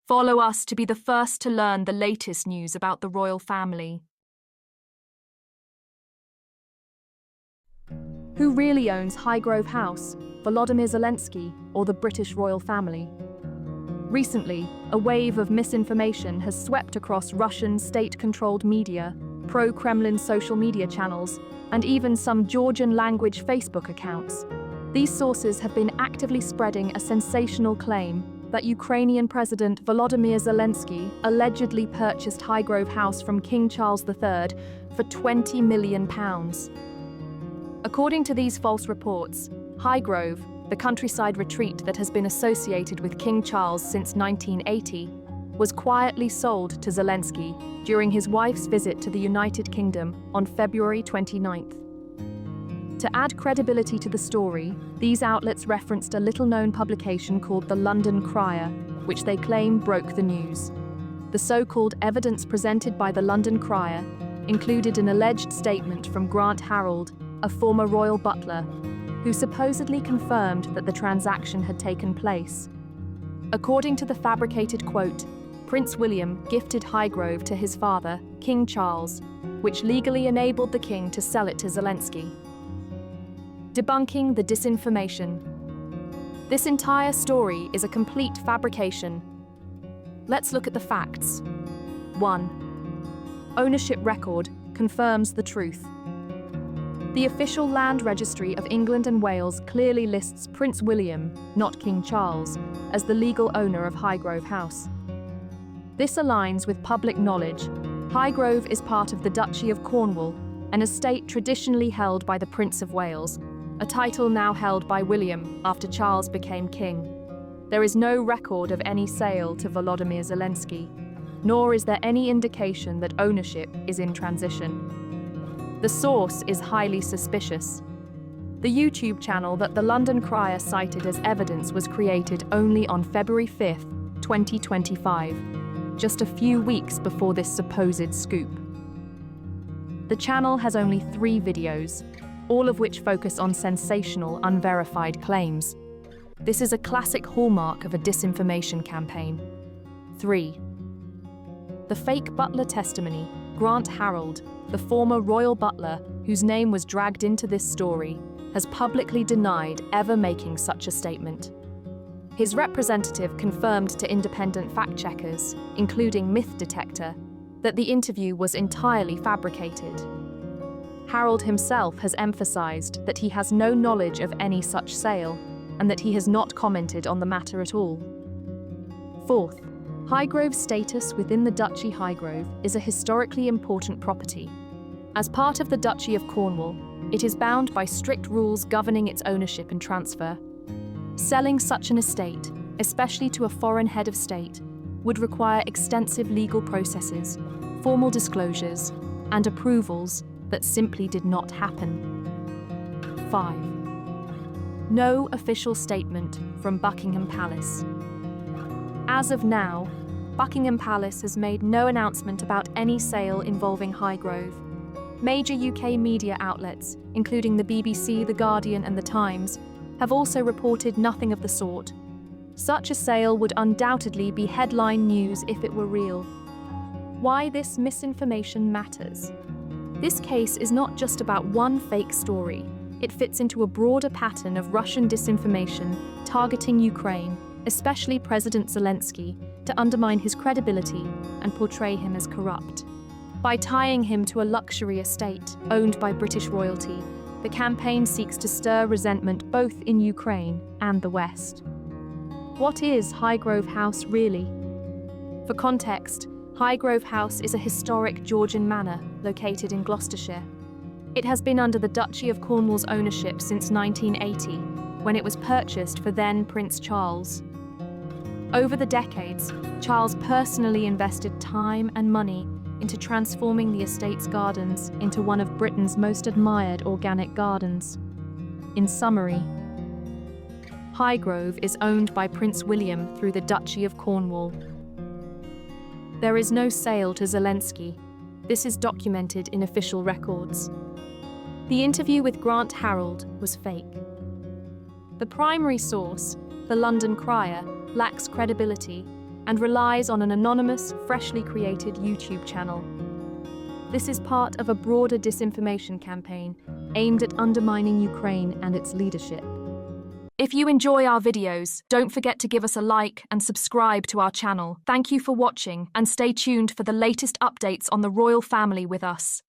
Follow us to be the first to learn the latest news about the royal family. Who really owns HIGHGROVE House, Volodymyr Zelensky or the British royal family? Recently, a wave of misinformation has swept across Russian state-controlled media, pro-Kremlin social media channels, and even some Georgian-language Facebook accounts. These sources have been actively spreading a sensational claim that Ukrainian President Volodymyr Zelensky allegedly purchased HIGHGROVE House from King Charles III for £20 million. According to these false reports, HIGHGROVE, the countryside retreat that has been associated with King Charles since 1980, was quietly sold to Zelensky during his wife's visit to the United Kingdom on February 29th. To add credibility to the story, these outlets referenced a little-known publication called the London Crier, which they claim broke the news. The so-called evidence presented by the London Crier included an alleged statement from Grant Harold, a former royal butler, who supposedly confirmed that the transaction had taken place. According to the fabricated quote, Prince William gifted HIGHGROVE to his father, King Charles, which legally enabled the king to sell it to Zelensky. Debunking the disinformation. This entire story is a complete fabrication. Let's look at the facts. 1. Ownership record confirms the truth. The official land registry of England and Wales clearly lists Prince William, not King Charles, as the legal owner of HIGHGROVE House. This aligns with public knowledge. HIGHGROVE is part of the Duchy of Cornwall, an estate traditionally held by the Prince of Wales, a title now held by William after Charles became king. There is no record of any sale to Volodymyr Zelensky, nor is there any indication that ownership is in transition. The source is highly suspicious. The YouTube channel that the London Crier cited as evidence was created only on February 5th, 2025, just a few weeks before this supposed scoop. The channel has only 3 videos, all of which focus on sensational, unverified claims. This is a classic hallmark of a disinformation campaign. 3. The fake butler testimony. Grant Harold, the former royal butler whose name was dragged into this story, has publicly denied ever making such a statement. His representative confirmed to independent fact-checkers, including Myth Detector, that the interview was entirely fabricated. Harold himself has emphasized that he has no knowledge of any such sale and that he has not commented on the matter at all. 4th, HIGHGROVE's status within the Duchy HIGHGROVE is a historically important property. As part of the Duchy of Cornwall, it is bound by strict rules governing its ownership and transfer. Selling such an estate, especially to a foreign head of state, would require extensive legal processes, formal disclosures, and approvals that simply did not happen. 5. No official statement from Buckingham Palace. As of now, Buckingham Palace has made no announcement about any sale involving HIGHGROVE. Major UK media outlets, including the BBC, The Guardian and The Times, have also reported nothing of the sort. Such a sale would undoubtedly be headline news if it were real. Why this misinformation matters? This case is not just about one fake story. It fits into a broader pattern of Russian disinformation targeting Ukraine, especially President Zelensky, to undermine his credibility and portray him as corrupt. By tying him to a luxury estate owned by British royalty, the campaign seeks to stir resentment both in Ukraine and the West. What is HIGHGROVE House really? For context, HIGHGROVE House is a historic Georgian manor located in Gloucestershire. It has been under the Duchy of Cornwall's ownership since 1980, when it was purchased for then Prince Charles. Over the decades, Charles personally invested time and money into transforming the estate's gardens into one of Britain's most admired organic gardens. In summary, HIGHGROVE is owned by Prince William through the Duchy of Cornwall. There is no sale to Zelensky. This is documented in official records. The interview with Grant Harold was fake. The primary source, the London Crier, lacks credibility and relies on an anonymous, freshly created YouTube channel. This is part of a broader disinformation campaign aimed at undermining Ukraine and its leadership. If you enjoy our videos, don't forget to give us a like and subscribe to our channel. Thank you for watching and stay tuned for the latest updates on the royal family with us.